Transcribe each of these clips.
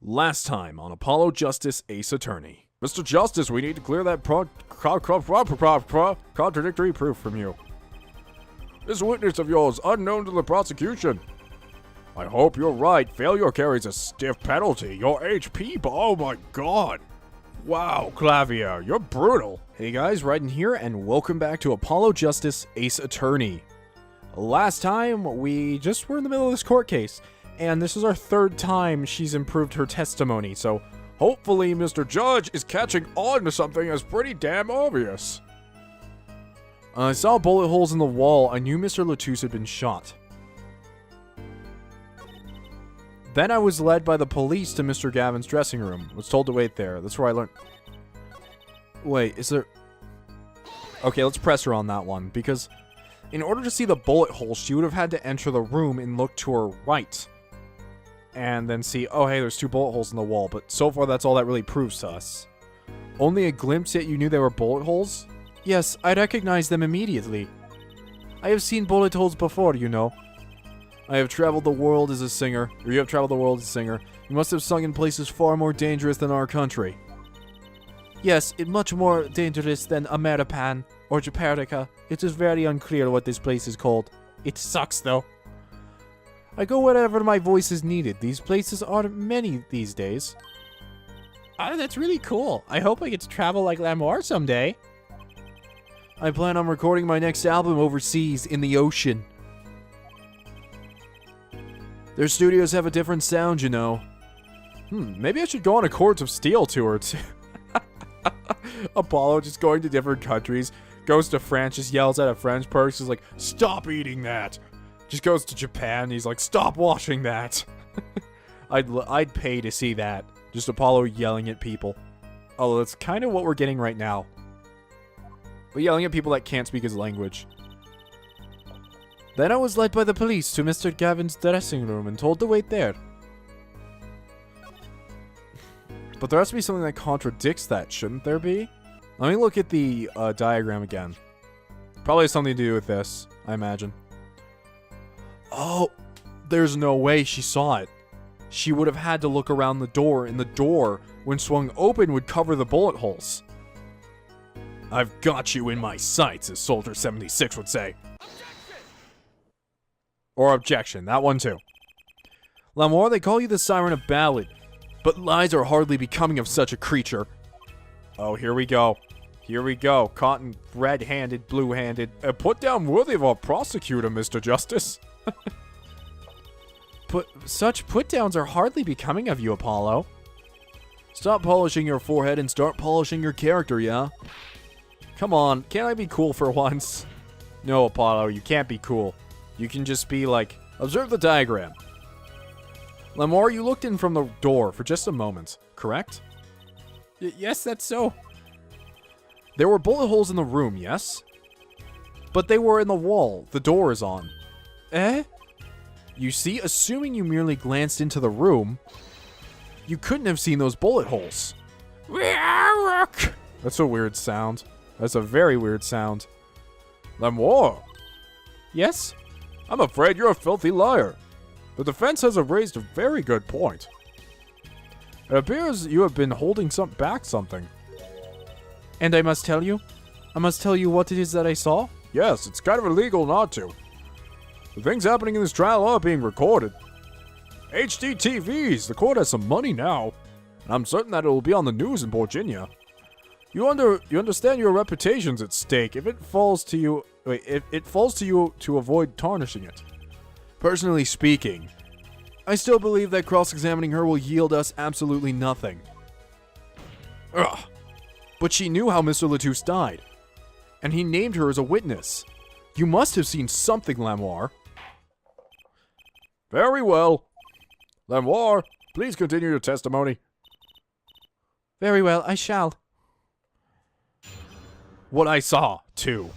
Last time on Apollo Justice Ace Attorney. Mr. Justice, we need to clear that contradictory proof from you. This witness of yours, unknown to the prosecution. I hope you're right. Failure carries a stiff penalty. Your HP, oh my god. Wow, Clavier, you're brutal. Hey guys, Raiden here, and welcome back to Apollo Justice Ace Attorney. Last time, we just were in the middle of this court case, and this is our third time she's improved her testimony, so hopefully Mr. Judge is catching on to something that's pretty damn obvious. I saw bullet holes in the wall. I knew Mr. Latouche had been shot. Then I was led by the police to Mr. Gavin's dressing room. Was told to wait there. That's where I learned... Wait, is there... Okay, let's press her on that one, because in order to see the bullet holes, she would have had to enter the room and look to her right. And then see, oh hey, there's 2 bullet holes in the wall, but so far that's all that really proves to us. Only a glimpse, yet you knew they were bullet holes? Yes, I recognized them immediately. I have seen bullet holes before, you know. I have traveled the world as a singer, or you have traveled the world as a singer. You must have sung in places far more dangerous than our country. Yes, it's much more dangerous than Ameripan or Japarica. It is very unclear what this place is called. It sucks, though. I go wherever my voice is needed. These places are many these days. Oh, that's really cool. I hope I get to travel like Lamour someday. I plan on recording my next album overseas in the ocean. Their studios have a different sound, you know. Maybe I should go on a Chords of Steel tour too. Apollo just going to different countries. Goes to France, just yells at a French person. He's like, stop eating that. Just goes to Japan, he's like, stop washing that. I'd pay to see that. Just Apollo yelling at people. Oh, that's kind of what we're getting right now. But yelling at people that can't speak his language. Then I was led by the police to Mr. Gavin's dressing room and told to wait there. But there has to be something that contradicts that, shouldn't there be? Let me look at the diagram again. Probably has something to do with this, I imagine. Oh, there's no way she saw it. She would have had to look around the door, and the door, when swung open, would cover the bullet holes. I've got you in my sights, as Soldier 76 would say. Or objection, that one too. Lamour, they call you the Siren of Ballad, but lies are hardly becoming of such a creature. Oh, here we go. Here we go. Cotton, red-handed, blue-handed. Put down worthy of a prosecutor, Mr. Justice. Such put-downs are hardly becoming of you, Apollo. Stop polishing your forehead and start polishing your character, yeah? Come on, can't I be cool for once? No, Apollo, you can't be cool. You can just be like, observe the diagram. Lamour, you looked in from the door for just a moment, correct? Yes, that's so. There were bullet holes in the room, yes? But they were in the wall. The door is on. Eh? You see, assuming you merely glanced into the room, you couldn't have seen those bullet holes. That's a weird sound. That's a very weird sound. Lamour. Yes? I'm afraid you're a filthy liar. The defense has raised a very good point. It appears you have been holding back something. And I must tell you? I must tell you what it is that I saw? Yes, it's kind of illegal not to. The things happening in this trial are being recorded. HD TVs, the court has some money now. And I'm certain that it will be on the news in Virginia. You understand your reputation's at stake. If it falls to you... Wait, it falls to you to avoid tarnishing it. Personally speaking, I still believe that cross-examining her will yield us absolutely nothing. Ugh. But she knew how Mr. Latouche died. And he named her as a witness. You must have seen something, Lamour. Very well. Lamour, please continue your testimony. Very well, I shall. What I saw, too.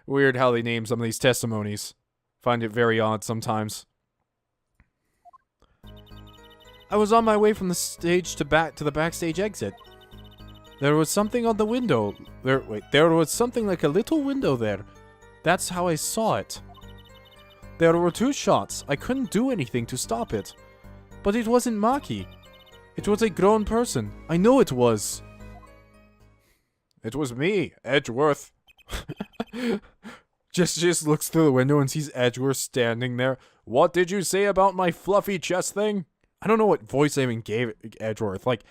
Weird how they name some of these testimonies. Find it very odd sometimes. I was on my way from the stage to the backstage exit. There was something on the window. There was something like a little window there. That's how I saw it. There were 2 shots. I couldn't do anything to stop it. But it wasn't Maki. It was a grown person. I know it was. It was me, Edgeworth. just looks through the window and sees Edgeworth standing there. What did you say about my fluffy chest thing? I don't know what voice I even gave Edgeworth. Like,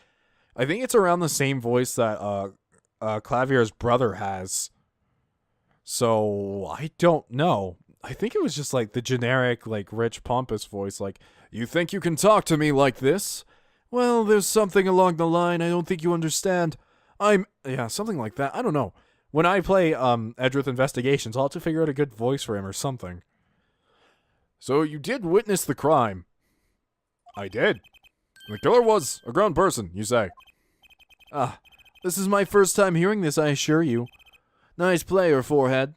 I think it's around the same voice that Clavier's brother has. So, I don't know. I think it was just like the generic, like, rich, pompous voice. Like, you think you can talk to me like this? Well, there's something along the line I don't think you understand. Yeah, something like that. I don't know. When I play Edgeworth Investigations, I'll have to figure out a good voice for him or something. So you did witness the crime. I did. The killer was a grown person, you say. This is my first time hearing this, I assure you. Nice play, your forehead.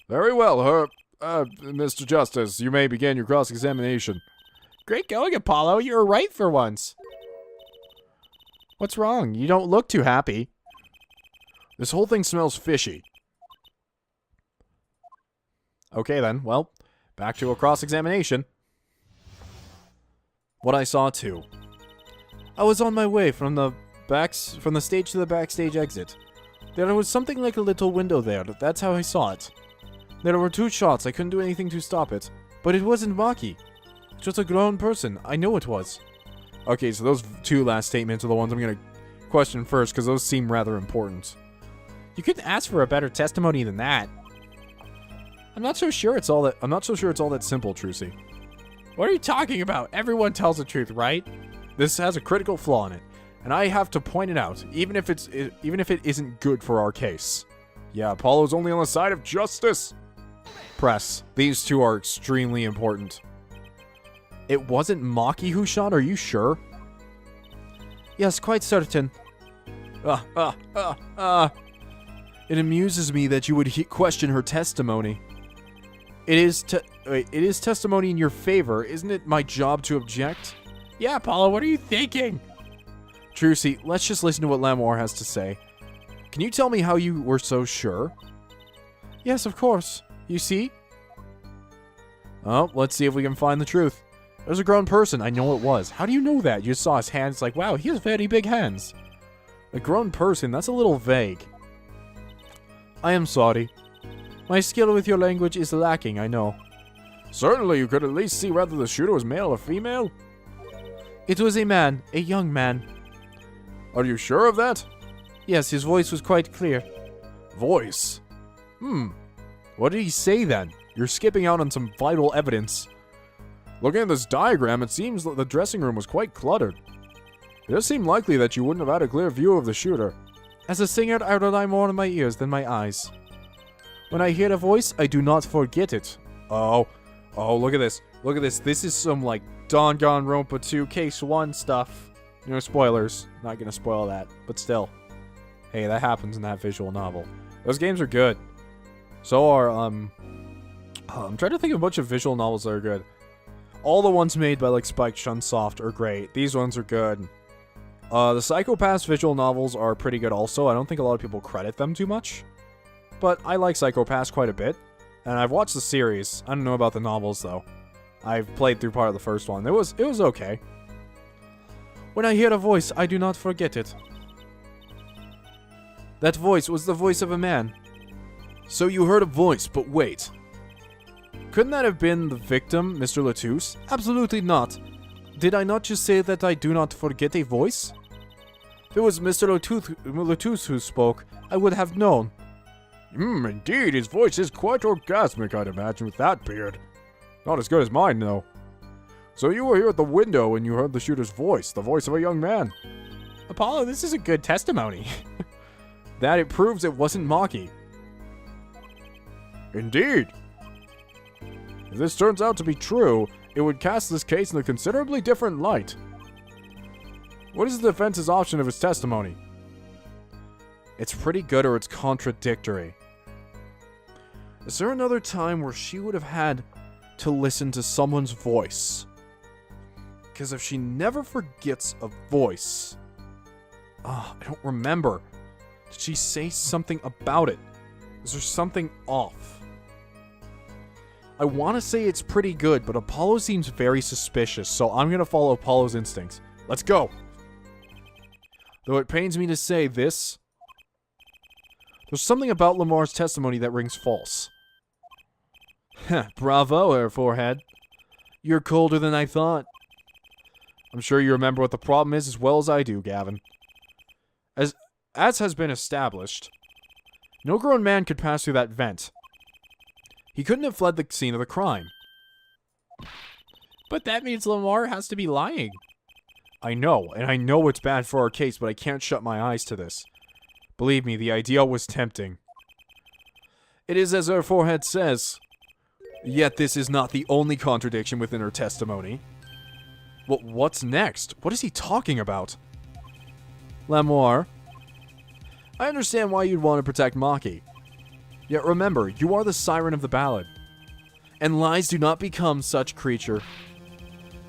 Very well, Mr. Justice, you may begin your cross-examination. Great going, Apollo. You were right for once. What's wrong? You don't look too happy. This whole thing smells fishy. Okay then, well, back to a cross-examination. What I saw too. I was on my way from the stage to the backstage exit. There was something like a little window there. That's how I saw it. There were 2 shots. I couldn't do anything to stop it. But it wasn't Maki. It was a grown person. I know it was. Okay, so those 2 last statements are the ones I'm going to question first, because those seem rather important. You couldn't ask for a better testimony than that. I'm not so sure it's all that simple, Trucy. What are you talking about? Everyone tells the truth, right? This has a critical flaw in it, and I have to point it out, even if it isn't good for our case. Yeah, Apollo's only on the side of justice. Press. These 2 are extremely important. It wasn't Maki who shot, are you sure? Yes, quite certain. It amuses me that you would question her testimony. It is testimony in your favor. Isn't it my job to object? Yeah, Apollo, what are you thinking? Trucy, let's just listen to what Lamour has to say. Can you tell me how you were so sure? Yes, of course. You see? Oh, let's see if we can find the truth. There's a grown person. I know it was. How do you know that? You just saw his hands. Like, wow, he has very big hands. A grown person? That's a little vague. I am sorry. My skill with your language is lacking, I know. Certainly, you could at least see whether the shooter was male or female. It was a man. A young man. Are you sure of that? Yes, his voice was quite clear. Voice? What did he say then? You're skipping out on some vital evidence. Looking at this diagram, it seems that the dressing room was quite cluttered. It does seem likely that you wouldn't have had a clear view of the shooter. As a singer, I rely more on my ears than my eyes. When I hear a voice, I do not forget it. Oh, look at this. Look at this. This is some, like, Danganronpa 2 Case 1 stuff. No spoilers. Not gonna spoil that, but still. Hey, that happens in that visual novel. Those games are good. So are, I'm trying to think of a bunch of visual novels that are good. All the ones made by, like, Spike Chunsoft are great. These ones are good. The Psycho-Pass visual novels are pretty good also. I don't think a lot of people credit them too much. But I like Psycho-Pass quite a bit. And I've watched the series. I don't know about the novels, though. I've played through part of the first one. It was okay. When I hear a voice, I do not forget it. That voice was the voice of a man. So you heard a voice, but wait. Couldn't that have been the victim, Mr. Latouche? Absolutely not. Did I not just say that I do not forget a voice? If it was Mr. Latouche who spoke, I would have known. Indeed, his voice is quite orgasmic, I'd imagine, with that beard. Not as good as mine, though. So you were here at the window when you heard the shooter's voice, the voice of a young man. Apollo, this is a good testimony. That it proves it wasn't Maki. Indeed. If this turns out to be true, it would cast this case in a considerably different light. What is the defense's option of his testimony? It's pretty good or it's contradictory. Is there another time where she would have had to listen to someone's voice? Because if she never forgets a voice... I don't remember. Did she say something about it? Is there something off? I want to say it's pretty good, but Apollo seems very suspicious, so I'm going to follow Apollo's instincts. Let's go! Though it pains me to say this, there's something about Lamar's testimony that rings false. Bravo, Air Forehead. You're colder than I thought. I'm sure you remember what the problem is as well as I do, Gavin. As has been established, no grown man could pass through that vent. He couldn't have fled the scene of the crime. But that means Lamar has to be lying. I know, and I know it's bad for our case, but I can't shut my eyes to this. Believe me, the idea was tempting. It is as her forehead says. Yet this is not the only contradiction within her testimony. Well, what's next? What is he talking about? Lamour, I understand why you'd want to protect Maki. Yet remember, you are the siren of the ballad. And lies do not become such creature.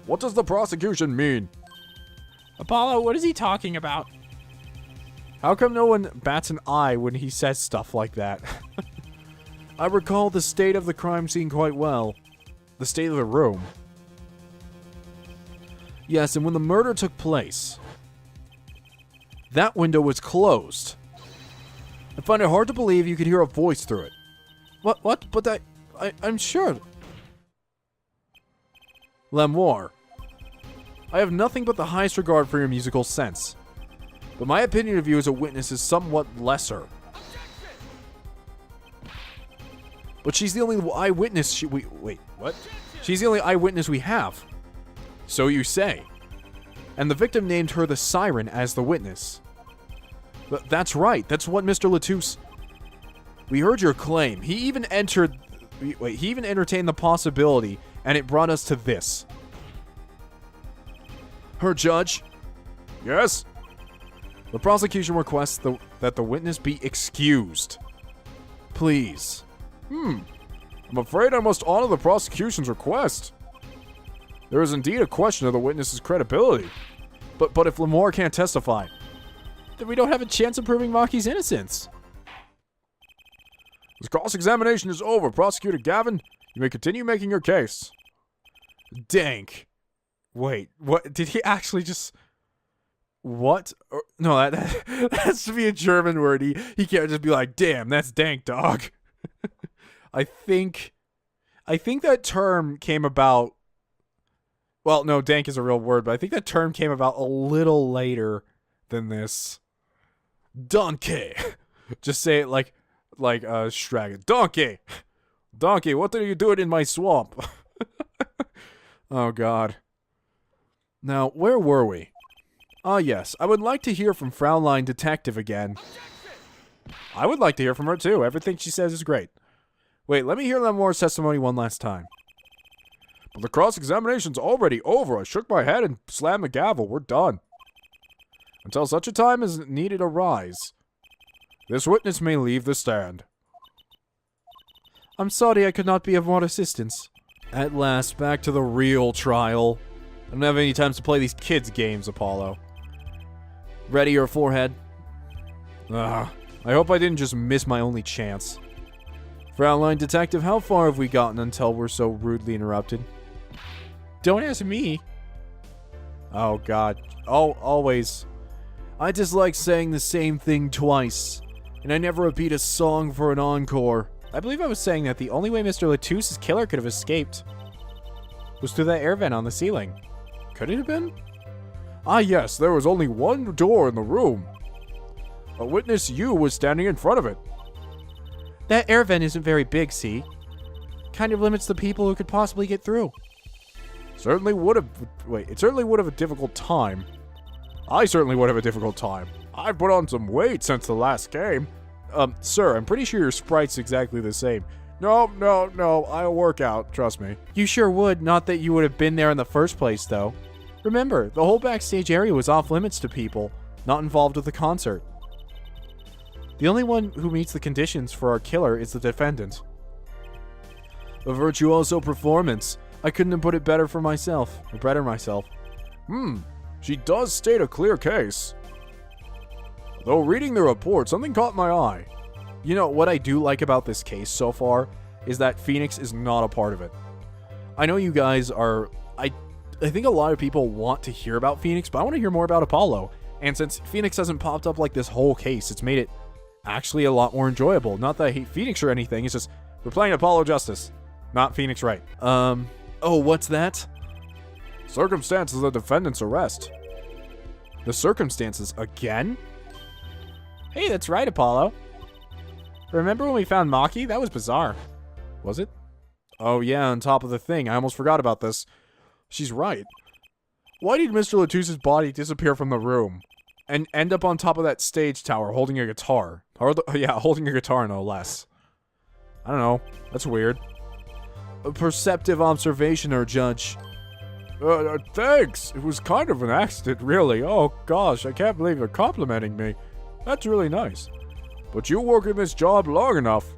What does the prosecution mean? Apollo, what is he talking about? How come no one bats an eye when he says stuff like that? I recall the state of the crime scene quite well. The state of the room. Yes, and when the murder took place, that window was closed. I find it hard to believe you could hear a voice through it. What? But I'm sure. Lamour, I have nothing but the highest regard for your musical sense. But my opinion of you as a witness is somewhat lesser. But she's the only eyewitness wait, what? She's the only eyewitness we have. So you say. And the victim named her the siren as the witness. But that's right. That's what Mr. Latouche... We heard your claim. He even entertained the possibility, and it brought us to this. Her judge? Yes? The prosecution requests that the witness be excused. Please. I'm afraid I must honor the prosecution's request. There is indeed a question of the witness's credibility. But if Lamour can't testify, then we don't have a chance of proving Maki's innocence. This cross-examination is over. Prosecutor Gavin, you may continue making your case. Dank. Wait, what? Did he actually just... What? No, that has to be a German word. He can't just be like, damn, that's dank, dog. I think that term came about... Well, no, dank is a real word, but I think that term came about a little later than this. Donkey. Just say it like Shragon. Donkey! Donkey, what are you doing in my swamp? Oh, God. Now, where were we? Ah, yes. I would like to hear from Fraulein Detective again. I would like to hear from her, too. Everything she says is great. Wait, let me hear Lamour's testimony one last time. But the cross-examination's already over. I shook my head and slammed the gavel. We're done. Until such a time as needed arise, this witness may leave the stand. I'm sorry I could not be of more assistance. At last, back to the real trial. I don't have any time to play these kids' games, Apollo. Ready, your forehead? I hope I didn't just miss my only chance. Fraulein Detective, how far have we gotten until we're so rudely interrupted? Don't ask me. Oh, God. Always. I dislike saying the same thing twice, and I never repeat a song for an encore. I believe I was saying that the only way Mr. Latouche's killer could have escaped was through that air vent on the ceiling. Could it have been? Ah, yes, there was only one door in the room. A witness you was standing in front of it. That air vent isn't very big, see? Kind of limits the people who could possibly get through. It certainly would have a difficult time. I certainly would have a difficult time. I've put on some weight since the last game. Sir, I'm pretty sure your sprite's exactly the same. No, I'll work out, trust me. You sure would, not that you would have been there in the first place, though. Remember, the whole backstage area was off limits to people not involved with the concert. The only one who meets the conditions for our killer is the defendant. A virtuoso performance. I couldn't have put it better for myself, or better myself. She does state a clear case. Though reading the report, something caught my eye. You know, what I do like about this case so far is that Phoenix is not a part of it. I know you guys are... I think a lot of people want to hear about Phoenix, but I want to hear more about Apollo. And since Phoenix hasn't popped up like this whole case, it's made it actually a lot more enjoyable. Not that I hate Phoenix or anything, it's just we're playing Apollo Justice, not Phoenix Wright. Oh, what's that? Circumstances of the defendant's arrest. The circumstances again? Hey, that's right, Apollo. Remember when we found Maki? That was bizarre. Was it? Oh yeah, on top of the thing. I almost forgot about this. She's right. Why did Mr. Latus's body disappear from the room and end up on top of that stage tower holding a guitar? Holding a guitar, no less. I don't know. That's weird. A perceptive observation, or Judge. Thanks. It was kind of an accident, really. Oh, gosh, I can't believe you're complimenting me. That's really nice. But you work in this job long enough.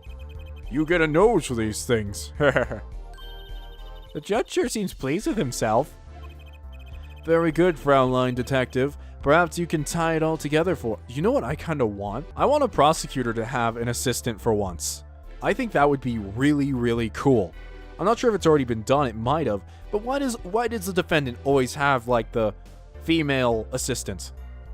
You get a nose for these things. The judge sure seems pleased with himself. Very good, Fraulein Detective. Perhaps you can tie it all together for... You know what I kind of want? I want a prosecutor to have an assistant for once. I think that would be really, really cool. I'm not sure if it's already been done. It might have. But why does the defendant always have, like, the female assistant?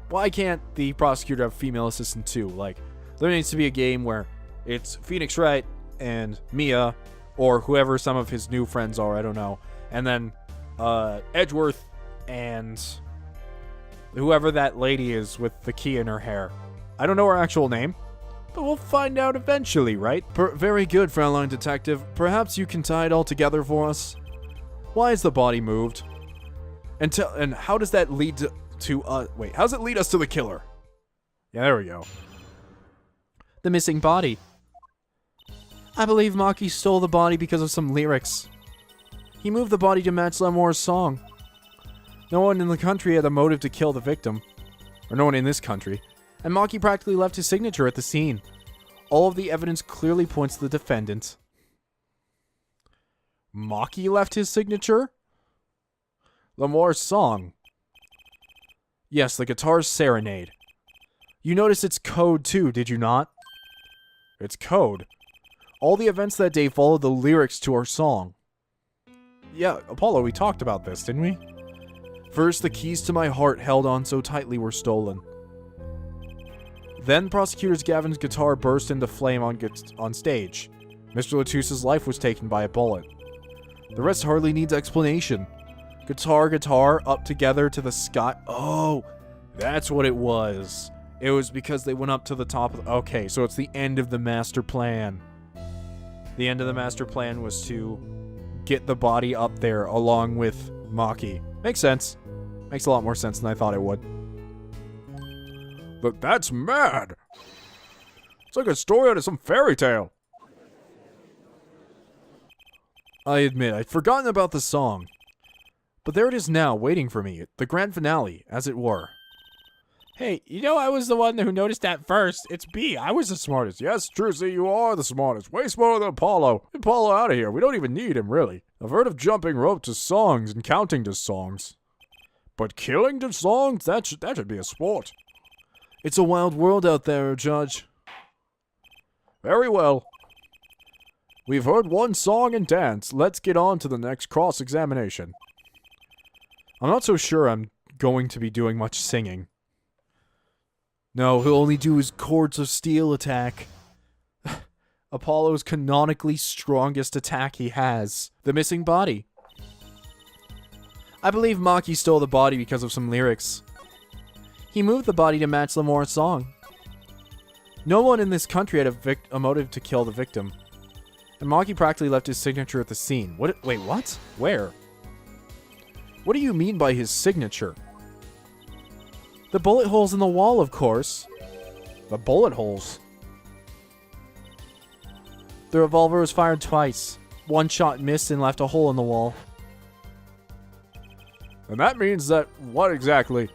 Why can't the prosecutor have a female assistant too? Like, there needs to be a game where it's Phoenix Wright and Mia, or whoever some of his new friends are, I don't know. And then Edgeworth and whoever that lady is with the key in her hair. I don't know her actual name, but we'll find out eventually, right? Very good, Fraulein Detective. Perhaps you can tie it all together for us. Why is the body moved? And how does that lead to wait, how does it lead us to the killer? Yeah, there we go. The missing body. I believe Maki stole the body because of some lyrics. He moved the body to match Lamour's song. No one in the country had a motive to kill the victim. Or no one in this country. And Maki practically left his signature at the scene. All of the evidence clearly points to the defendant. Maki left his signature? Lamour's song. Yes, the guitar's Serenade. You noticed it's code too, did you not? It's code. All the events that day followed the lyrics to our song. Yeah, Apollo, we talked about this, didn't we? First, the keys to my heart held on so tightly were stolen. Then, Prosecutor Gavin's guitar burst into flame on stage. Mr. Latus's life was taken by a bullet. The rest hardly needs explanation. Guitar, up together to the sky. Oh, that's what it was. It was because they went up to the top of... Okay, so it's the end of the master plan. The end of the master plan was to get the body up there along with Maki. Makes sense. Makes a lot more sense than I thought it would. But that's mad. It's like a story out of some fairy tale. I admit, I'd forgotten about the song. But there it is now, waiting for me. The grand finale, as it were. Hey, you know I was the one who noticed that first. It's B. I was the smartest. Yes, Trucy, you are the smartest. Way smarter than Apollo. Get Apollo out of here. We don't even need him, really. I've heard of jumping rope to songs and counting to songs. But killing to songs? That should be a sport. It's a wild world out there, Judge. Very well. We've heard one song and dance. Let's get on to the next cross-examination. I'm not so sure I'm going to be doing much singing. No, he'll only do his chords of steel attack. Apollo's canonically strongest attack he has. The missing body. I believe Maki stole the body because of some lyrics. He moved the body to match Lamour's song. No one in this country had a motive to kill the victim. And Maki practically left his signature at the scene. Wait, what? Where? What do you mean by his signature? The bullet holes in the wall, of course. The bullet holes? The revolver was fired twice. One shot missed and left a hole in the wall. And that means that... what exactly?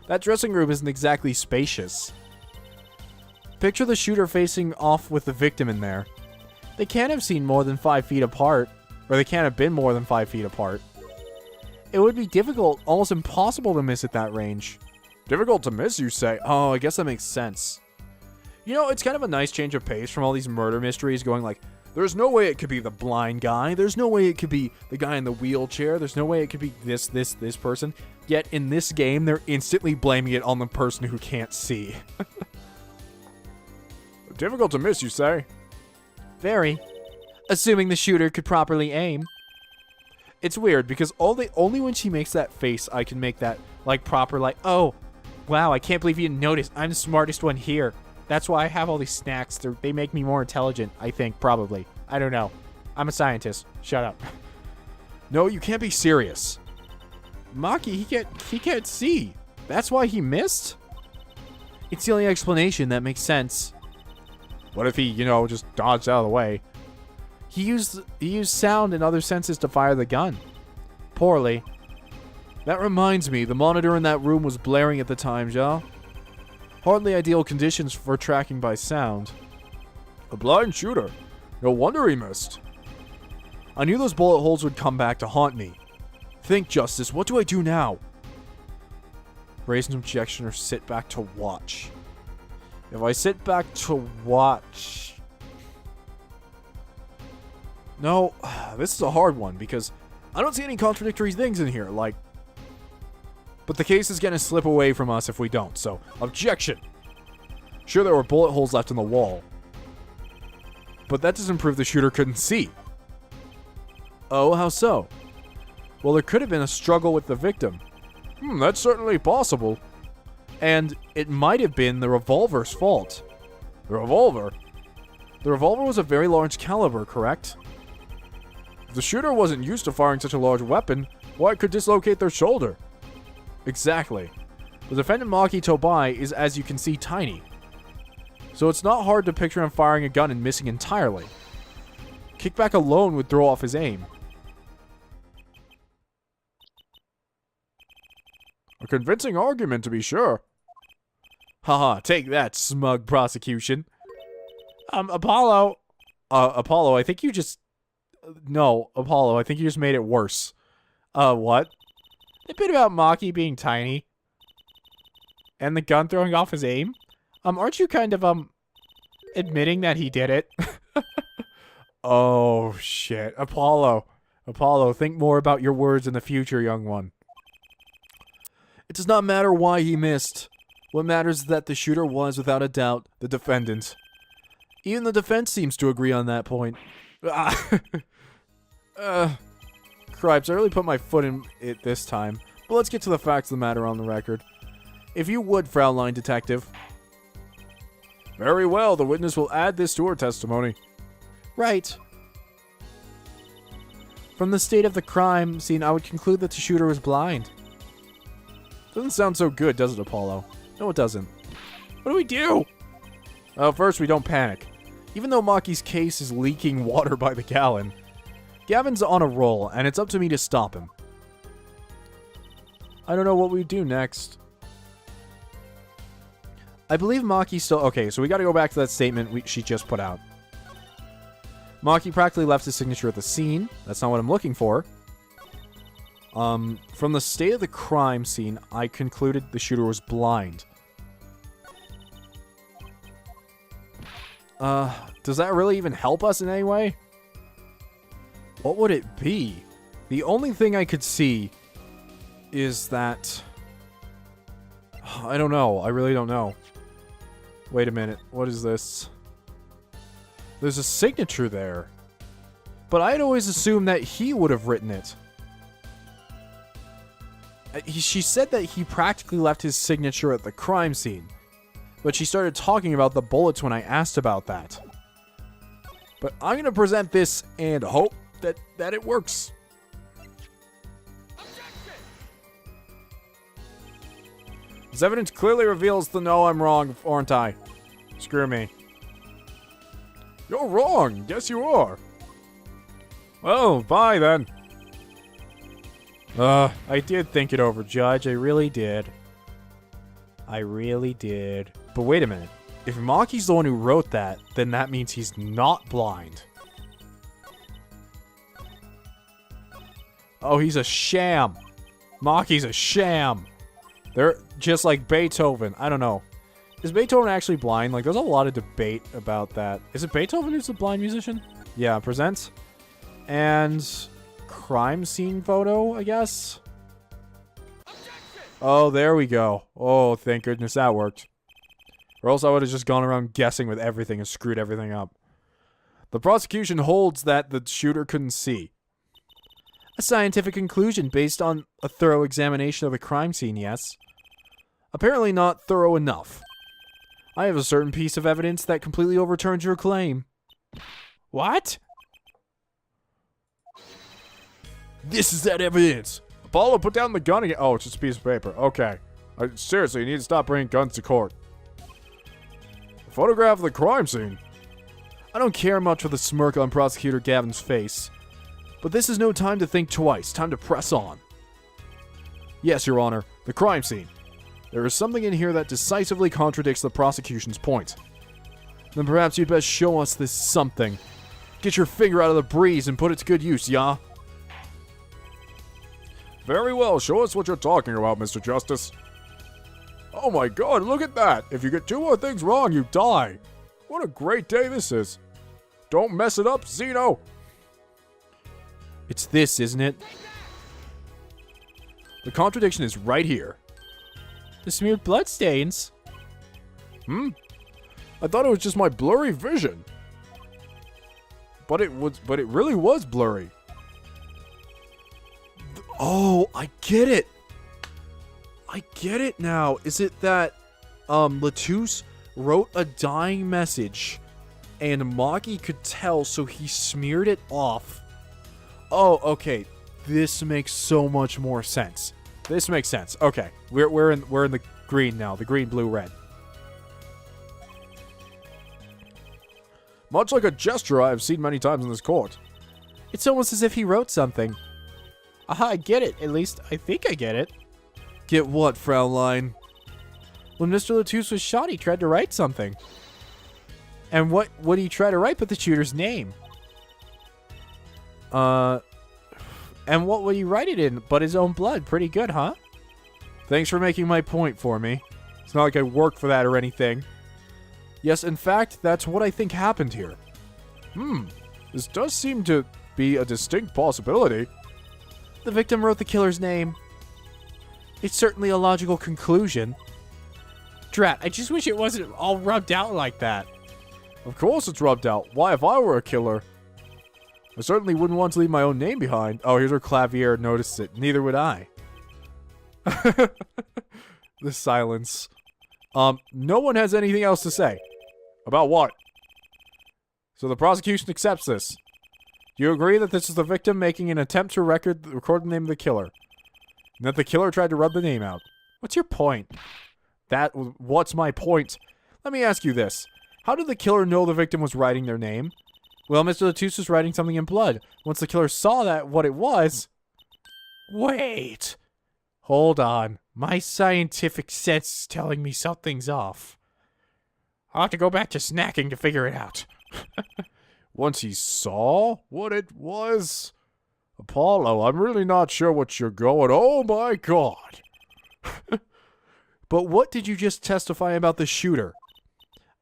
That dressing room isn't exactly spacious. Picture the shooter facing off with the victim in there. They can't have seen more than 5 feet apart. Or they can't have been more than 5 feet apart. It would be difficult, almost impossible to miss at that range. Difficult to miss, you say? Oh, I guess that makes sense. You know, it's kind of a nice change of pace from all these murder mysteries going like, There's no way it could be the blind guy. There's no way it could be the guy in the wheelchair. There's no way it could be this person. Yet in this game, they're instantly blaming it on the person who can't see. Difficult to miss, you say? Very. Assuming the shooter could properly aim. It's weird because only when she makes that face, I can make that like proper like, oh, wow, I can't believe you didn't notice. I'm the smartest one here. That's why I have all these snacks. They make me more intelligent, I think, probably. I don't know. I'm a scientist. Shut up. No, you can't be serious. Maki, he can't see. That's why he missed? It's the only explanation that makes sense. What if he, just dodged out of the way? He used sound and other senses to fire the gun. Poorly. That reminds me, the monitor in that room was blaring at the time, ja? Hardly ideal conditions for tracking by sound. A blind shooter. No wonder he missed. I knew those bullet holes would come back to haunt me. Think, Justice, what do I do now? Raise an objection or sit back to watch. If I sit back to watch... No, this is a hard one because I don't see any contradictory things in here, like... But the case is going to slip away from us if we don't, so objection. Sure, there were bullet holes left in the wall. But that doesn't prove the shooter couldn't see. Oh, how so? Well, there could have been a struggle with the victim. That's certainly possible. And it might have been the revolver's fault. The revolver? The revolver was a very large caliber, correct? If the shooter wasn't used to firing such a large weapon, why it could dislocate their shoulder? Exactly. The defendant Maki Tobai is, as you can see, tiny. So it's not hard to picture him firing a gun and missing entirely. Kickback alone would throw off his aim. A convincing argument, to be sure. Haha, take that, smug prosecution. Apollo, I think you just... No, Apollo, I think you just made it worse. What? The bit about Maki being tiny. And the gun throwing off his aim? Aren't you kind of, admitting that he did it? Oh, shit. Apollo, think more about your words in the future, young one. It does not matter why he missed. What matters is that the shooter was, without a doubt, the defendant. Even the defense seems to agree on that point. Cripes, I really put my foot in it this time. But let's get to the facts of the matter on the record. If you would, Fraulein Detective. Very well, the witness will add this to her testimony. Right. From the state of the crime scene, I would conclude that the shooter was blind. Doesn't sound so good, does it, Apollo? No, it doesn't. What do we do? Well, first, we don't panic. Even though Maki's case is leaking water by the gallon, Gavin's on a roll, and it's up to me to stop him. I don't know what we do next. I believe Maki still... Okay, so we gotta go back to that statement she just put out. Maki practically left his signature at the scene. That's not what I'm looking for. From the state of the crime scene, I concluded the shooter was blind. Does that really even help us in any way? What would it be? The only thing I could see is that... I don't know. I really don't know. Wait a minute. What is this? There's a signature there. But I'd always assumed that he would have written it. She said that he practically left his signature at the crime scene. But she started talking about the bullets when I asked about that. But I'm going to present this and hope that it works. This evidence clearly reveals the no, I'm wrong, aren't I? Screw me. You're wrong. Yes, you are. Oh, bye then. I did think it over, Judge. I really did. I really did. But wait a minute. If Maki's the one who wrote that, then that means he's not blind. Oh, he's a sham. Maki's a sham. They're just like Beethoven. I don't know. Is Beethoven actually blind? Like, there's a lot of debate about that. Is it Beethoven who's the blind musician? Yeah, present. And crime scene photo, I guess? Oh, there we go. Oh, thank goodness that worked. Or else I would have just gone around guessing with everything and screwed everything up. The prosecution holds that the shooter couldn't see. A scientific conclusion based on a thorough examination of the crime scene, yes. Apparently not thorough enough. I have a certain piece of evidence that completely overturns your claim. What? This is that evidence. Apollo, put down the gun again. Oh, it's just a piece of paper. Okay. Seriously, you need to stop bringing guns to court. A photograph of the crime scene. I don't care much for the smirk on Prosecutor Gavin's face. But this is no time to think twice. Time to press on. Yes, Your Honor. The crime scene. There is something in here that decisively contradicts the prosecution's point. Then perhaps you'd best show us this something. Get your finger out of the breeze and put it to good use, yeah? Very well, show us what you're talking about, Mr. Justice. Oh my god, look at that! If you get 2 more things wrong, you die! What a great day this is! Don't mess it up, Xeno! It's this, isn't it? The contradiction is right here. The smeared bloodstains? I thought it was just my blurry vision. But it really was blurry. Oh, I get it. I get it now. Is it that Latouche wrote a dying message and Maki could tell, so he smeared it off? Oh, okay. This makes so much more sense. This makes sense. Okay. We're in the green now. The green, blue, red. Much like a gesture I have seen many times in this court. It's almost as if he wrote something. Aha, I get it. At least, I think I get it. Get what, Fraulein? When Mr. Latouche was shot, he tried to write something. And what would he try to write but the shooter's name? And what would he write it in but his own blood? Pretty good, huh? Thanks for making my point for me. It's not like I worked for that or anything. Yes, in fact, that's what I think happened here. This does seem to be a distinct possibility. The victim wrote the killer's name. It's certainly a logical conclusion. Drat, I just wish it wasn't all rubbed out like that. Of course it's rubbed out. Why, if I were a killer? I certainly wouldn't want to leave my own name behind. Oh, here's where Clavier noticed it. Neither would I. The silence. No one has anything else to say. About what? So the prosecution accepts this. Do you agree that this is the victim making an attempt to record the name of the killer? And that the killer tried to rub the name out? What's your point? What's my point? Let me ask you this. How did the killer know the victim was writing their name? Well, Mr. Latouche was writing something in blood. Once the killer saw what it was... Wait. Hold on. My scientific sense is telling me something's off. I'll have to go back to snacking to figure it out. Once he saw what it was... Apollo, I'm really not sure what you're going... Oh my god. But what did you just testify about the shooter?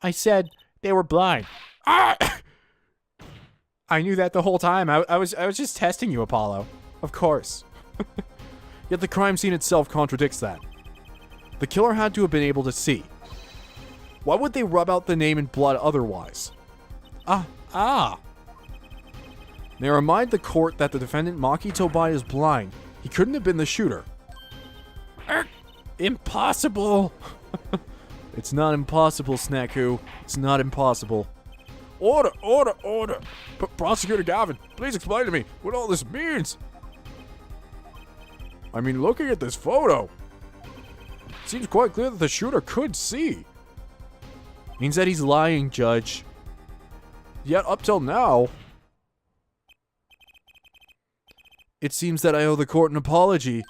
I said they were blind. Ah! I knew that the whole time. I was just testing you, Apollo. Of course. Yet the crime scene itself contradicts that. The killer had to have been able to see. Why would they rub out the name in blood otherwise? They remind the court that the defendant Maki Tobai is blind. He couldn't have been the shooter. Impossible! It's not impossible, Snakoo. It's not impossible. Order, order, order! Prosecutor Gavin, please explain to me what all this means. I mean, looking at this photo, it seems quite clear that the shooter could see. Means that he's lying, Judge. Yet up till now, it seems that I owe the court an apology.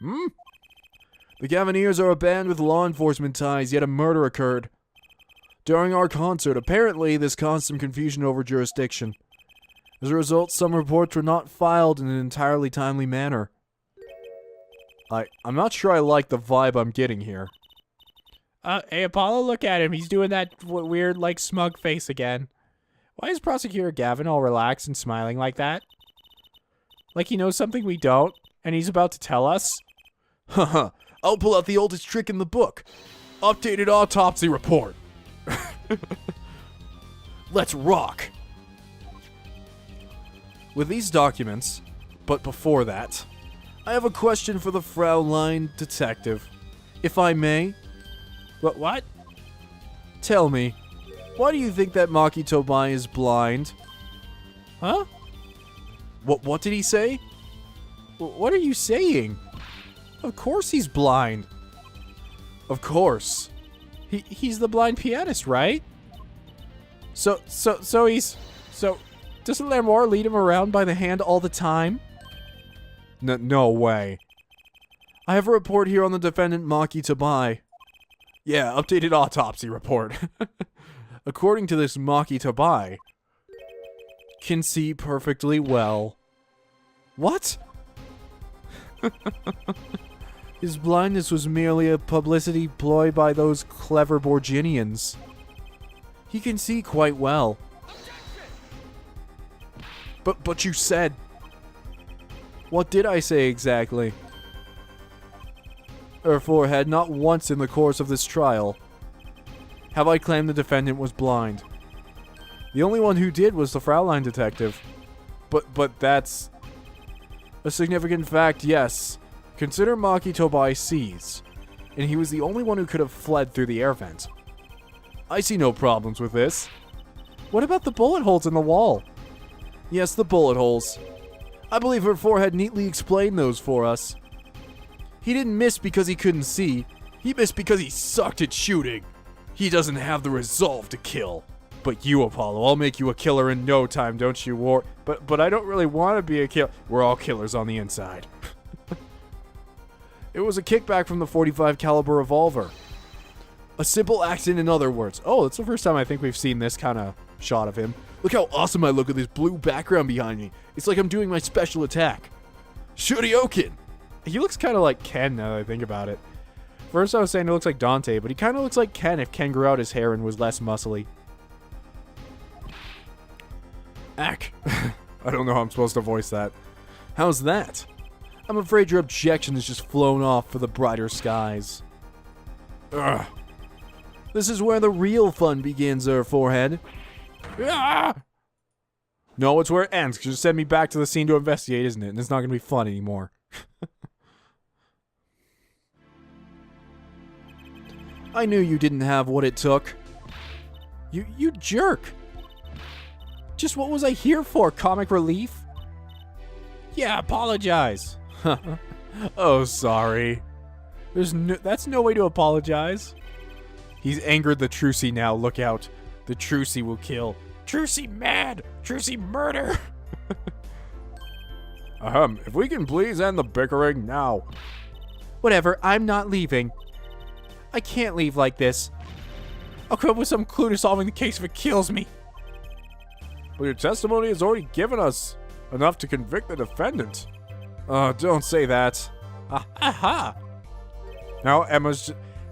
The Gaviniers are a band with law enforcement ties, yet a murder occurred. During our concert, apparently this caused some confusion over jurisdiction. As a result, some reports were not filed in an entirely timely manner. I'm not sure I like the vibe I'm getting here. Hey Apollo, look at him. He's doing that weird, smug face again. Why is Prosecutor Gavin all relaxed and smiling like that? Like he knows something we don't, and he's about to tell us? Haha, I'll pull out the oldest trick in the book. Updated autopsy report. Let's rock. With these documents, but before that, I have a question for the Fraulein detective. If I may? What? Tell me, why do you think that Maki Tobai is blind? Huh? What did he say? What are you saying? Of course he's blind. Of course. He's the blind pianist, right? So doesn't Lamore lead him around by the hand all the time? No way. I have a report here on the defendant Maki Tobai. Yeah, updated autopsy report. According to this, Maki Tobai can see perfectly well. What? His blindness was merely a publicity ploy by those clever Borginians. He can see quite well. But you said... What did I say exactly? Her forehead, not once in the course of this trial have I claimed the defendant was blind. The only one who did was the Fraulein detective. But that's a significant fact, yes. Consider Maki Tobai sees, and he was the only one who could have fled through the air vent. I see no problems with this. What about the bullet holes in the wall? Yes, the bullet holes. I believe her forehead neatly explained those for us. He didn't miss because he couldn't see. He missed because he sucked at shooting. He doesn't have the resolve to kill. But you, Apollo, I'll make you a killer in no time, don't you, War? But I don't really want to be a killer. We're all killers on the inside. It was a kickback from the .45 caliber revolver. A simple accident, in other words. Oh, it's the first time I think we've seen this kind of shot of him. Look how awesome I look with this blue background behind me. It's like I'm doing my special attack. Shurioken! He looks kind of like Ken now that I think about it. First I was saying he looks like Dante, but he kind of looks like Ken if Ken grew out his hair and was less muscly. Ack. I don't know how I'm supposed to voice that. How's that? I'm afraid your objection has just flown off for the brighter skies. Ugh. This is where the real fun begins, forehead. Ah! No, it's where it ends, because you send me back to the scene to investigate, isn't it? And it's not going to be fun anymore. I knew you didn't have what it took. You jerk! Just what was I here for? Comic relief? Yeah, apologize. Oh, sorry. That's no way to apologize. He's angered the Trucy now. Look out. The Trucy will kill. Trucy mad! Trucy murder! If we can please end the bickering now. Whatever, I'm not leaving. I can't leave like this. I'll come up with some clue to solving the case if it kills me. But your testimony has already given us enough to convict the defendant. Don't say that. Aha! Now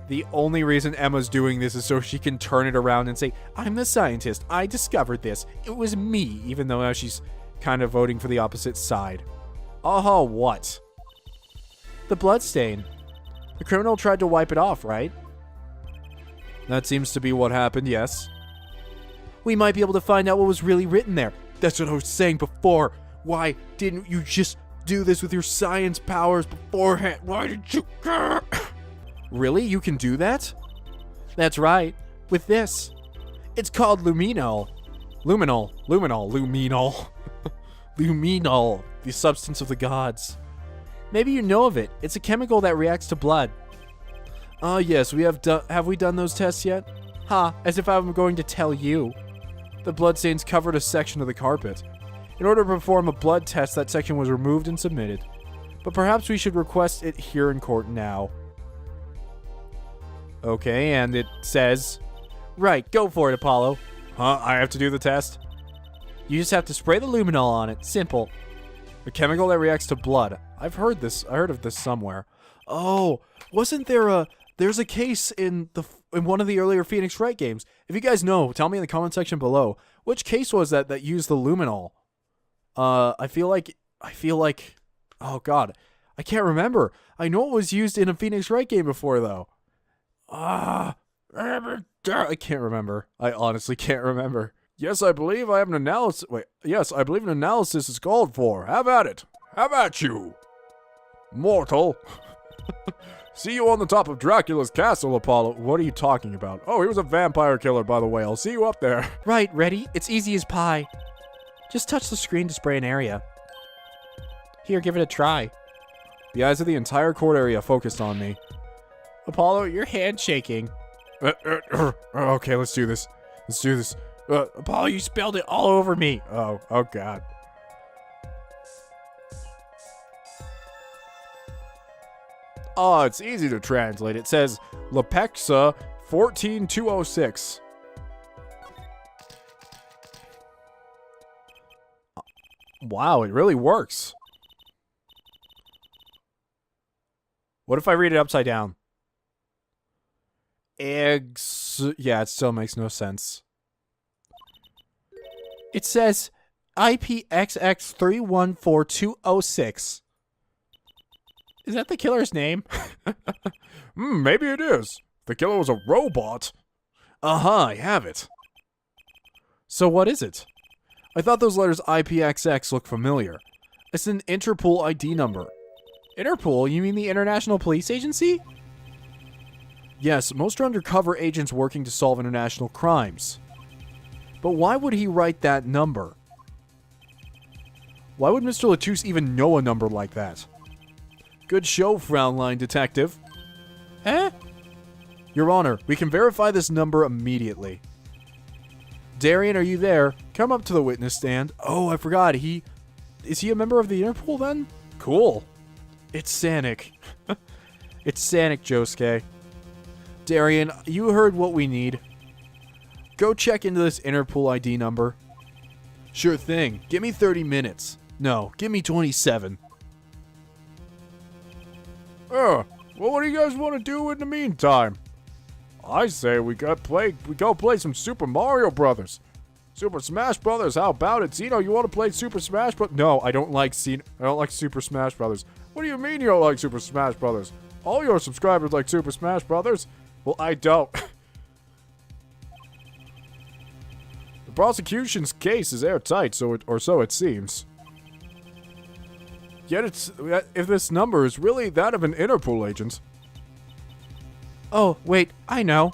the only reason Emma's doing this is so she can turn it around and say, I'm the scientist. I discovered this. It was me, even though now she's kind of voting for the opposite side. What? The bloodstain. The criminal tried to wipe it off, right? That seems to be what happened, yes. We might be able to find out what was really written there. That's what I was saying before. Why didn't you just do this with your science powers beforehand? Why did you... Really? You can do that? That's right. With this. It's called luminol. Luminol. Luminol. The substance of the gods. Maybe you know of it. It's a chemical that reacts to blood. Yes, have we done those tests yet? As if I'm going to tell you. The bloodstains covered a section of the carpet. In order to perform a blood test, that section was removed and submitted. But perhaps we should request it here in court now. Okay, and it says... Right, go for it, Apollo. I have to do the test? You just have to spray the luminol on it. Simple. A chemical that reacts to blood. I've heard this. I heard of this somewhere. Oh, wasn't there there's a case in one of the earlier Phoenix Wright games. If you guys know, tell me in the comment section below, Which case was that used the luminol? I feel like, oh god, I can't remember. I know it was used in a Phoenix Wright game before, though. I can't remember. I honestly can't remember. Yes, I believe I have an analysis. Wait, yes, I believe an analysis is called for. Have at it. Have at you, mortal. See you on the top of Dracula's castle, Apollo. What are you talking about? Oh, he was a vampire killer, by the way. I'll see you up there. Right, ready? It's easy as pie. Just touch the screen to spray an area. Here, give it a try. The eyes of the entire court area focused on me. Apollo, your hand's shaking. Okay, let's do this. Let's do this. Apollo, you spilled it all over me. Oh god. Oh, it's easy to translate. It says Lepexa 14206. Wow, it really works. What if I read it upside down? Eggs. Yeah, it still makes no sense. It says IPXX314206. Is that the killer's name? Maybe it is. The killer was a robot. I have it. So what is it? I thought those letters IPXX looked familiar. It's an Interpol ID number. Interpol? You mean the International Police Agency? Yes, most are undercover agents working to solve international crimes. But why would he write that number? Why would Mr. Latouche even know a number like that? Good show, Fraulein Detective. Eh? Your Honor, we can verify this number immediately. Darian, are you there? Come up to the witness stand. Oh, I forgot. Is he a member of the Interpol then? Cool. It's Sanic. It's Sanic, Josuke. Darian, you heard what we need. Go check into this Interpol ID number. Sure thing. Give me 30 minutes. No, give me 27. Well, what do you guys want to do in the meantime? I say we go play some Super Mario Brothers. Super Smash Brothers, how about it? Xeno, you want to play Super Smash Brothers? No, I don't like Super Smash Brothers. What do you mean you don't like Super Smash Brothers? All your subscribers like Super Smash Brothers. Well, I don't. The prosecution's case is airtight, so it seems. Yet if this number is really that of an Interpol agent. Oh, wait, I know.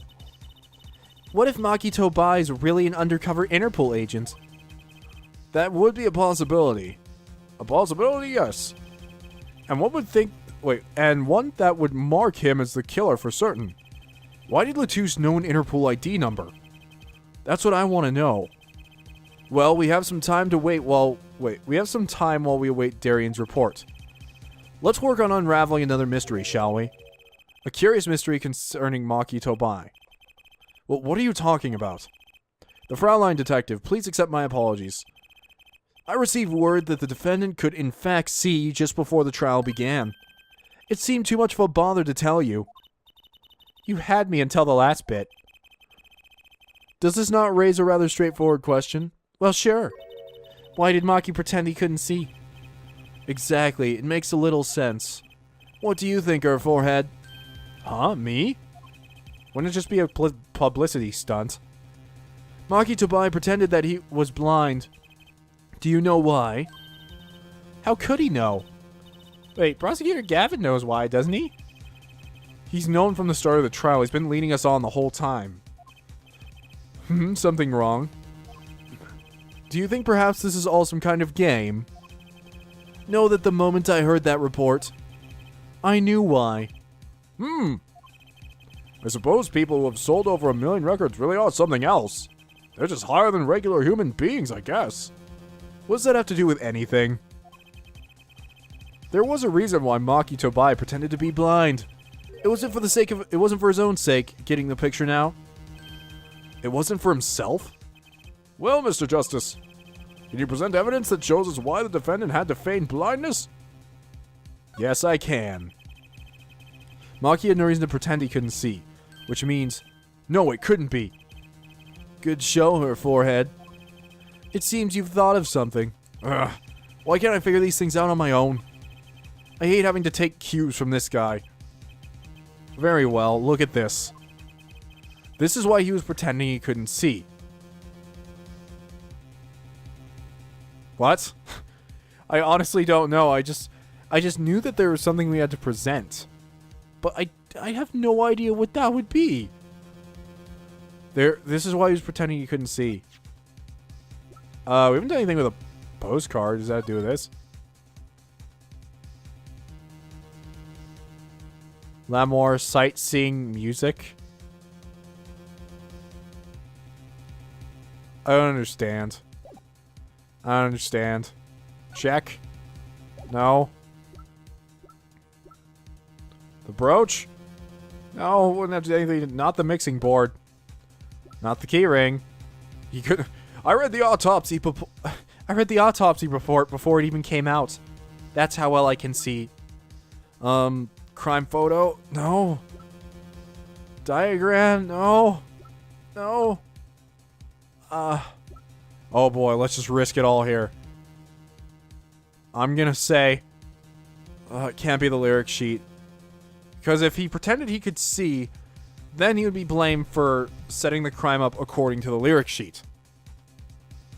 What if Maki Tobai is really an undercover Interpol agent? That would be a possibility. A possibility, yes. And one that would mark him as the killer for certain. Why did Latouche know an Interpol ID number? That's what I want to know. Well, we have some time to wait while we await Darian's report. Let's work on unraveling another mystery, shall we? A curious mystery concerning Maki Tobai. Well, what are you talking about? The Fraulein Detective, please accept my apologies. I received word that the defendant could in fact see just before the trial began. It seemed too much of a bother to tell you. You had me until the last bit. Does this not raise a rather straightforward question? Well, sure. Why did Maki pretend he couldn't see? Exactly, it makes a little sense. What do you think, her forehead? Huh, me? Wouldn't it just be a publicity stunt? Maki Tobai pretended that he was blind. Do you know why? How could he know? Wait, Prosecutor Gavin knows why, doesn't he? He's known from the start of the trial. He's been leading us on the whole time. Something wrong? Do you think perhaps this is all some kind of game? Know that the moment I heard that report, I knew why. I suppose people who have sold over 1 million records really are something else. They're just higher than regular human beings, I guess. What does that have to do with anything? There was a reason why Maki Tobai pretended to be blind. It wasn't for his own sake, getting the picture now. It wasn't for himself? Well, Mr. Justice, can you present evidence that shows us why the defendant had to feign blindness? Yes, I can. Maki had no reason to pretend he couldn't see, which means, no, it couldn't be. Good show, her forehead. It seems you've thought of something. Ugh. Why can't I figure these things out on my own? I hate having to take cues from this guy. Very well, look at this. This is why he was pretending he couldn't see. What? I honestly don't know. I just knew that there was something we had to present. But I have no idea what that would be. This is why he was pretending he couldn't see. We haven't done anything with a postcard. Does that have to do with this? L'amour, sightseeing, music. I don't understand. I don't understand. Check. No. The brooch? No, wouldn't have to do anything. Not the mixing board. Not the key ring. You could. I read the autopsy. I read the autopsy report before it even came out. That's how well I can see. Crime photo? No. Diagram? No. No. Oh boy, let's just risk it all here. I'm gonna say, it can't be the lyric sheet. Because if he pretended he could see, then he would be blamed for setting the crime up according to the lyric sheet.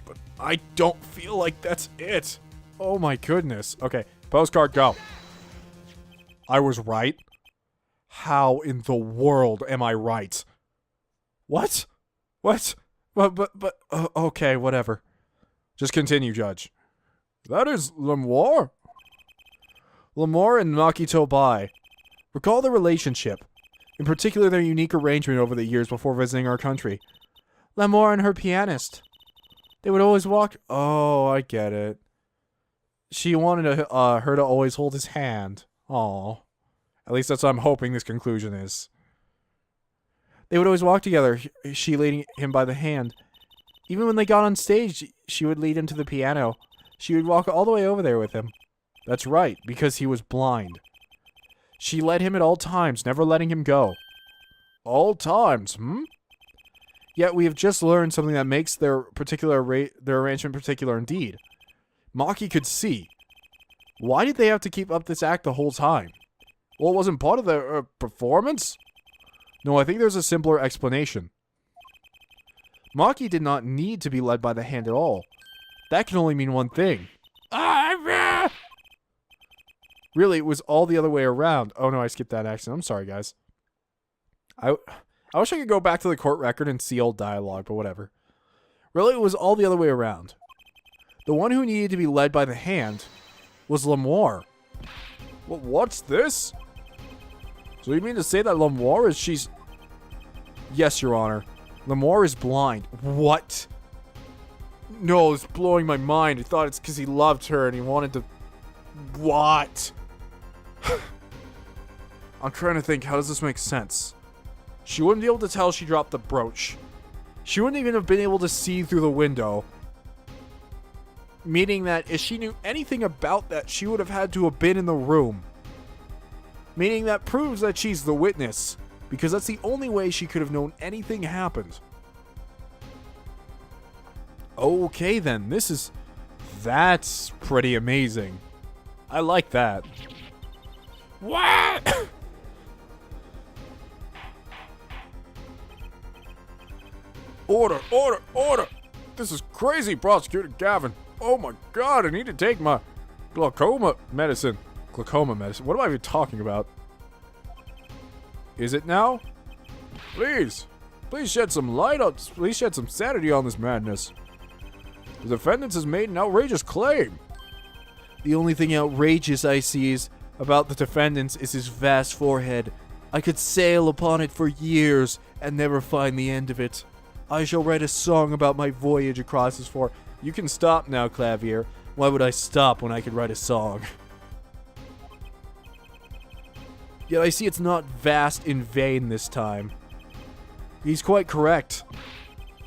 But I don't feel like that's it. Oh my goodness. Okay, postcard, go. I was right? How in the world am I right? What? What? But, okay, whatever. Just continue, Judge. That is L'amour. L'amour and Makito Bai. Recall their relationship. In particular, their unique arrangement over the years before visiting our country. L'amour and her pianist. They would always walk... Oh, I get it. She wanted her to always hold his hand. Aw. At least that's what I'm hoping this conclusion is. They would always walk together, she leading him by the hand. Even when they got on stage, she would lead him to the piano. She would walk all the way over there with him. That's right, because he was blind. She led him at all times, never letting him go. All times, Yet we have just learned something that makes their arrangement particular indeed. Maki could see. Why did they have to keep up this act the whole time? Well, it wasn't part of their performance? No, I think there's a simpler explanation. Maki did not need to be led by the hand at all. That can only mean one thing. Really, it was all the other way around. Oh no, I skipped that accent. I'm sorry, guys. I wish I could go back to the court record and see old dialogue, but whatever. Really, it was all the other way around. The one who needed to be led by the hand was L'amour. What's this? So you mean to say that L'amour is she's... Yes, Your Honor. L'amour is blind. What? No, it's blowing my mind. I thought it's because he loved her and he wanted to... What? I'm trying to think, how does this make sense? She wouldn't be able to tell she dropped the brooch. She wouldn't even have been able to see through the window. Meaning that if she knew anything about that, she would have had to have been in the room. Meaning that proves that she's the witness, because that's the only way she could have known anything happened. Okay then, that's pretty amazing. I like that. What? Order, order, order! This is crazy, Prosecutor Gavin. Oh my god, I need to take my glaucoma medicine. Glaucoma medicine? What am I even talking about? Is it now? Please shed some light on, please shed some sanity on this madness. The defendant has made an outrageous claim. The only thing outrageous I see about the defendant is his vast forehead. I could sail upon it for years and never find the end of it. I shall write a song about my voyage across his forehead. You can stop now, Clavier. Why would I stop when I could write a song? Yet I see it's not vast in vain this time. He's quite correct.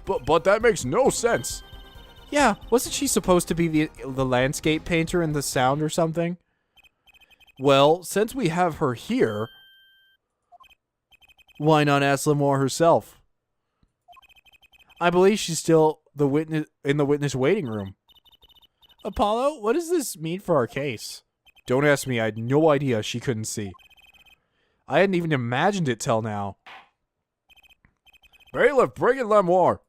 But that makes no sense. Yeah, wasn't she supposed to be the landscape painter in the sound or something? Well, since we have her here, why not ask L'amour herself? I believe she's still the witness waiting room. Apollo, what does this mean for our case? Don't ask me. I had no idea she couldn't see. I hadn't even imagined it till now. Bailiff, bring in Lemoire.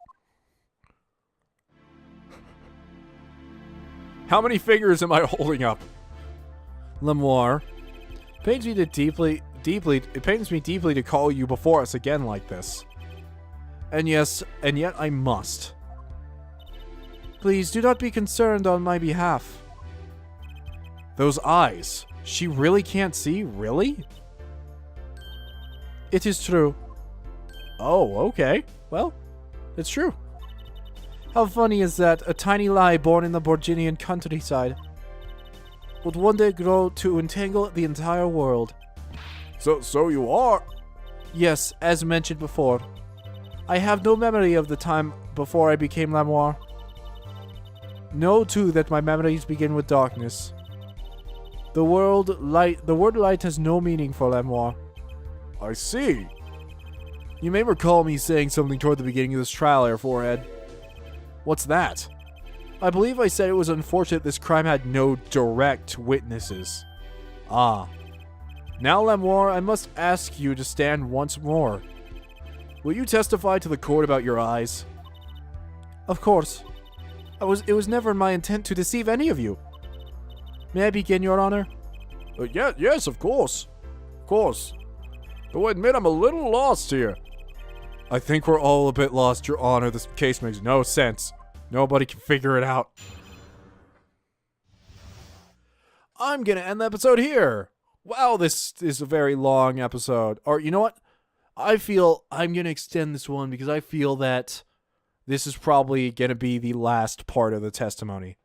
How many fingers am I holding up? Lemoire, it pains me deeply to call you before us again like this. And yet I must. Please do not be concerned on my behalf. Those eyes. She really can't see? Really? It is true. Oh, okay. Well, it's true. How funny is that? A tiny lie born in the Borginian countryside would one day grow to entangle the entire world. So you are? Yes, as mentioned before. I have no memory of the time before I became Lemoire. Know too that my memories begin with darkness. The word light has no meaning for Lemoire. I see. You may recall me saying something toward the beginning of this trial, Air Forehead. What's that? I believe I said it was unfortunate this crime had no direct witnesses. Ah. Now, Lemoire, I must ask you to stand once more. Will you testify to the court about your eyes? Of course. It was never my intent to deceive any of you. May I begin, Your Honor? Yes, of course. Of course. Though I admit I'm a little lost here. I think we're all a bit lost, Your Honor. This case makes no sense. Nobody can figure it out. I'm gonna end the episode here. Wow, this is a very long episode. Or, you know what? I feel I'm gonna extend this one because I feel that this is probably gonna be the last part of the testimony.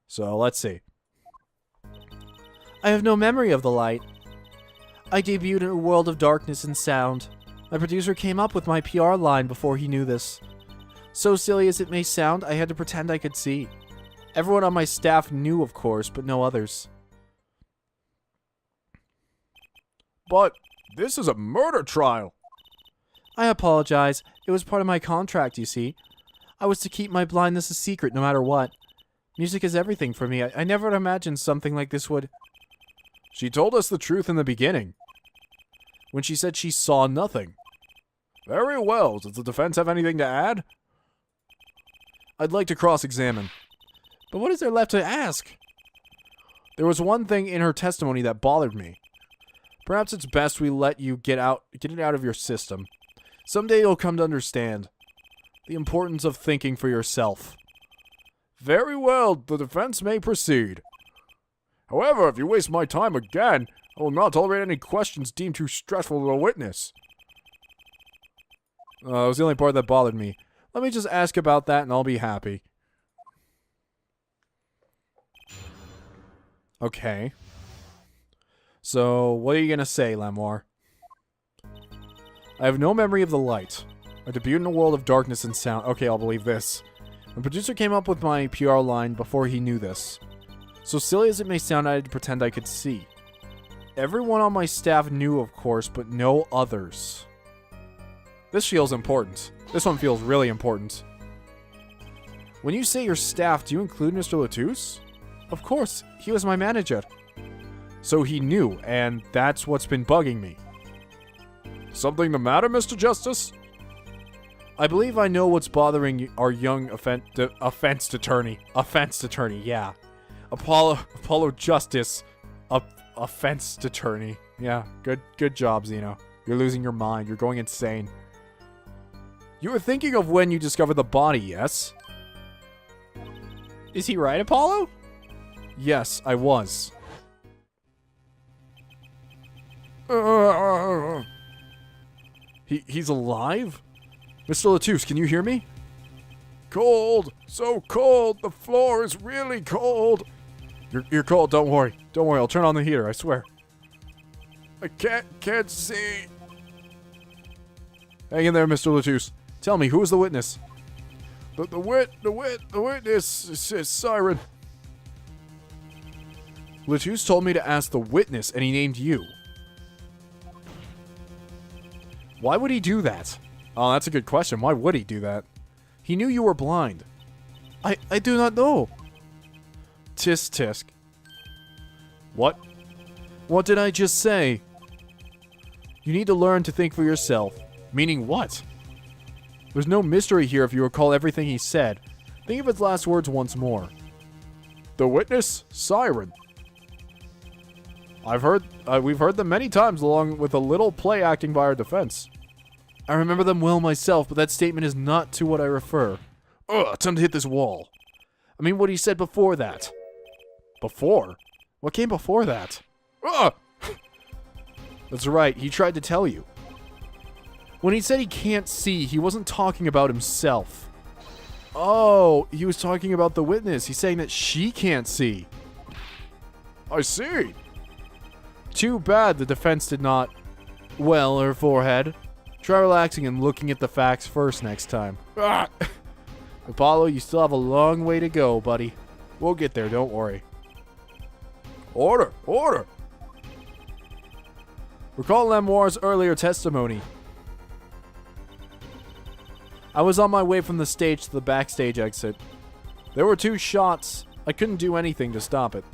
So, let's see. I have no memory of the light. I debuted in a world of darkness and sound. My producer came up with my PR line before he knew this. So silly as it may sound, I had to pretend I could see. Everyone on my staff knew, of course, but no others. But this is a murder trial. I apologize. It was part of my contract, you see. I was to keep my blindness a secret no matter what. Music is everything for me. I never imagined something like this would... She told us the truth in the beginning. When she said she saw nothing. Very well. Does the defense have anything to add? I'd like to cross-examine. But what is there left to ask? There was one thing in her testimony that bothered me. Perhaps it's best we let you get it out of your system. Someday you'll come to understand the importance of thinking for yourself. Very well, the defense may proceed. However, if you waste my time again, I will not tolerate any questions deemed too stressful to the witness. That was the only part that bothered me. Let me just ask about that and I'll be happy. Okay. So, what are you gonna say, Lemoire? I have no memory of the light. I debuted in a world of darkness and sound. Okay, I'll believe this. The producer came up with my PR line before he knew this. So silly as it may sound, I had to pretend I could see. Everyone on my staff knew, of course, but no others. This feels important. This one feels really important. When you say your staff, do you include Mr. Latouche? Of course, he was my manager. So he knew, and that's what's been bugging me. Something the matter, Mr. Justice? I believe I know what's bothering our young offense attorney. Offense attorney, yeah. Apollo Justice. Offense attorney. Yeah, good job, Xeno. You're losing your mind. You're going insane. You were thinking of when you discovered the body, yes? Is he right, Apollo? Yes, I was. He's alive? Mr. Latouche, can you hear me? Cold. So cold. The floor is really cold. You're cold. Don't worry. Don't worry. I'll turn on the heater. I swear. I can't see. Hang in there, Mr. Latouche. Tell me, who is the witness? The witness is Siren. Latouche told me to ask the witness, and he named you. Why would he do that? Oh, that's a good question. Why would he do that? He knew you were blind. I do not know. Tisk tisk. What? What did I just say? You need to learn to think for yourself. Meaning what? There's no mystery here if you recall everything he said. Think of his last words once more. The witness? Siren. We've heard them many times along with a little play acting by our defense. I remember them well myself, but that statement is not to what I refer. Ugh, time to hit this wall. I mean what he said before that. Before? What came before that? Ugh! That's right, he tried to tell you. When he said he can't see, he wasn't talking about himself. Oh, he was talking about the witness. He's saying that she can't see. I see. Too bad the defense did not... Well, her forehead. Try relaxing and looking at the facts first next time. Ah! Apollo, you still have a long way to go, buddy. We'll get there, don't worry. Order! Order! Recall Lamoire's earlier testimony. I was on my way from the stage to the backstage exit. There were 2 shots. I couldn't do anything to stop it.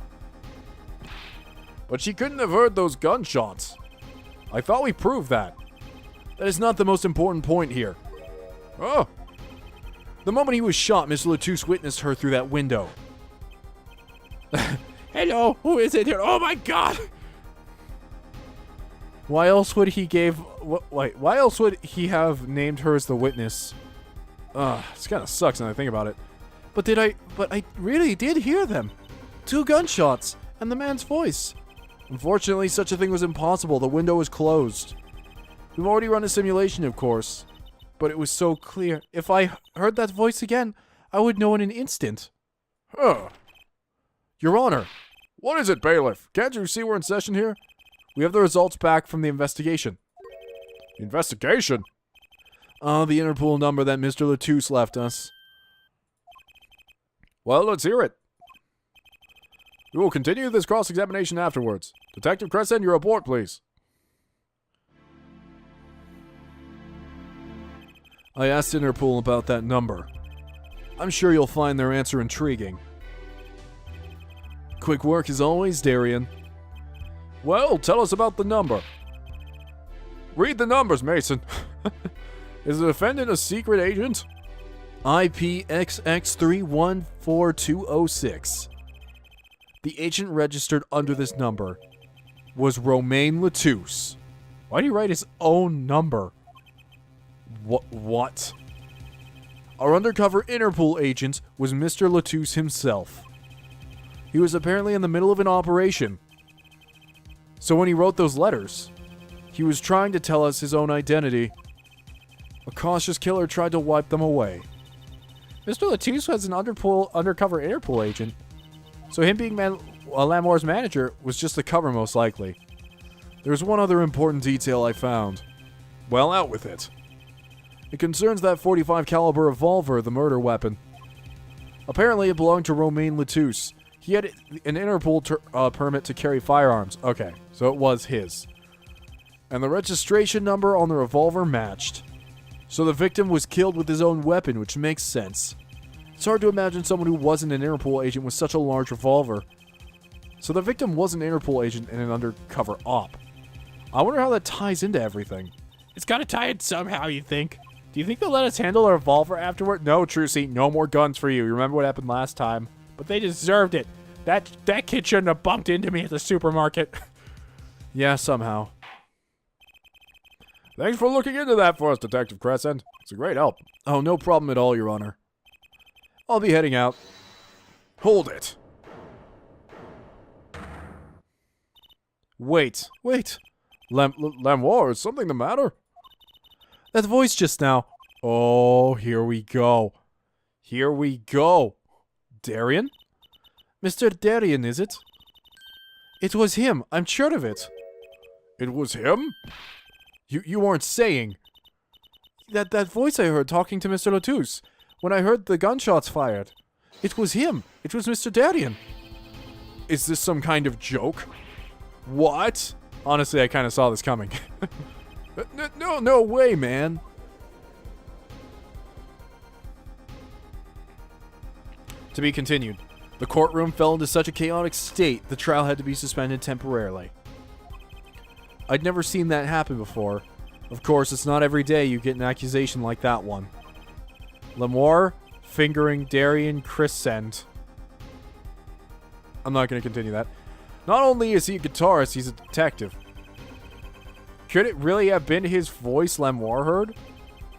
But she couldn't have heard those gunshots. I thought we proved that. That is not the most important point here. Oh. The moment he was shot, Mr. Latouche witnessed her through that window. Hello, who is it here? Oh my god! Why else would he why else would he have named her as the witness? This kind of sucks when I think about it. But I really did hear them. 2 gunshots, and the man's voice. Unfortunately, such a thing was impossible. The window was closed. We've already run a simulation, of course. But it was so clear. If I heard that voice again, I would know in an instant. Huh. Your Honor. What is it, bailiff? Can't you see we're in session here? We have the results back from the investigation. Investigation? The Interpol number that Mr. Latouche left us. Well, let's hear it. We will continue this cross-examination afterwards. Detective Crescent, your report, please. I asked Interpol about that number. I'm sure you'll find their answer intriguing. Quick work as always, Darian. Well, tell us about the number. Read the numbers, Mason. Is the defendant a secret agent? IPXX314206. The agent registered under this number was Romain Latouche. Why do you write his own number? What? Our undercover Interpol agent was Mr. Latouche himself. He was apparently in the middle of an operation. So when he wrote those letters, he was trying to tell us his own identity. A cautious killer tried to wipe them away. Mr. Latouche was an undercover Interpol agent. So him being Lamoire's manager was just a cover, most likely. There's one other important detail I found. Well, out with it. It concerns that .45 caliber revolver, the murder weapon. Apparently, it belonged to Romain Latouche. He had an Interpol permit to carry firearms. Okay, so it was his. And the registration number on the revolver matched. So the victim was killed with his own weapon, which makes sense. It's hard to imagine someone who wasn't an Interpol agent with such a large revolver. So the victim was an Interpol agent and an undercover op. I wonder how that ties into everything. It's gotta tie in somehow, you think? Do you think they'll let us handle a revolver afterward? No, Trucy, no more guns for you. You remember what happened last time? But they deserved it. That kid shouldn't have bumped into me at the supermarket. Yeah, somehow. Thanks for looking into that for us, Detective Crescent. It's a great help. Oh, no problem at all, Your Honor. I'll be heading out. Hold it. Wait. Lamoire, is something the matter? That voice just now. Oh, here we go. Darian? Mr. Darian, is it? It was him. I'm sure of it. It was him? You weren't saying. That voice I heard talking to Mr. Latouche. When I heard the gunshots fired. It was him. It was Mr. Darian. Is this some kind of joke? What? Honestly, I kind of saw this coming. No way, man. To be continued. The courtroom fell into such a chaotic state, the trial had to be suspended temporarily. I'd never seen that happen before. Of course, it's not every day you get an accusation like that one. Lemoire fingering Darian Crescent. I'm not going to continue that. Not only is he a guitarist, he's a detective. Could it really have been his voice Lemoire heard?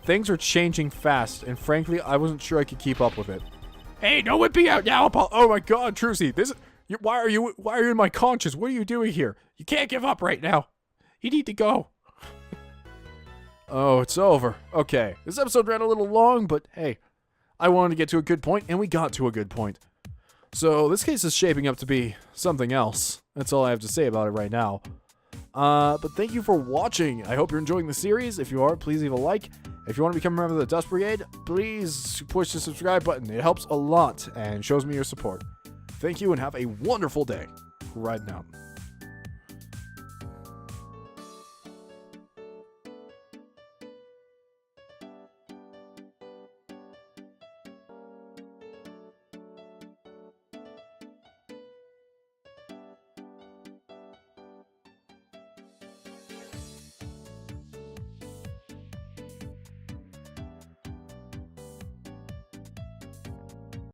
Things are changing fast, and frankly, I wasn't sure I could keep up with it. Hey, no whipping out now, Paul. Oh my God, Trucy, why are you in my conscience? What are you doing here? You can't give up right now. You need to go. Oh, it's over. Okay, this episode ran a little long, but hey, I wanted to get to a good point, and we got to a good point. So this case is shaping up to be something else. That's all I have to say about it right now. But thank you for watching. I hope you're enjoying the series. If you are, please leave a like. If you want to become a member of the Dust Brigade, please push the subscribe button. It helps a lot and shows me your support. Thank you and have a wonderful day. Raiden out.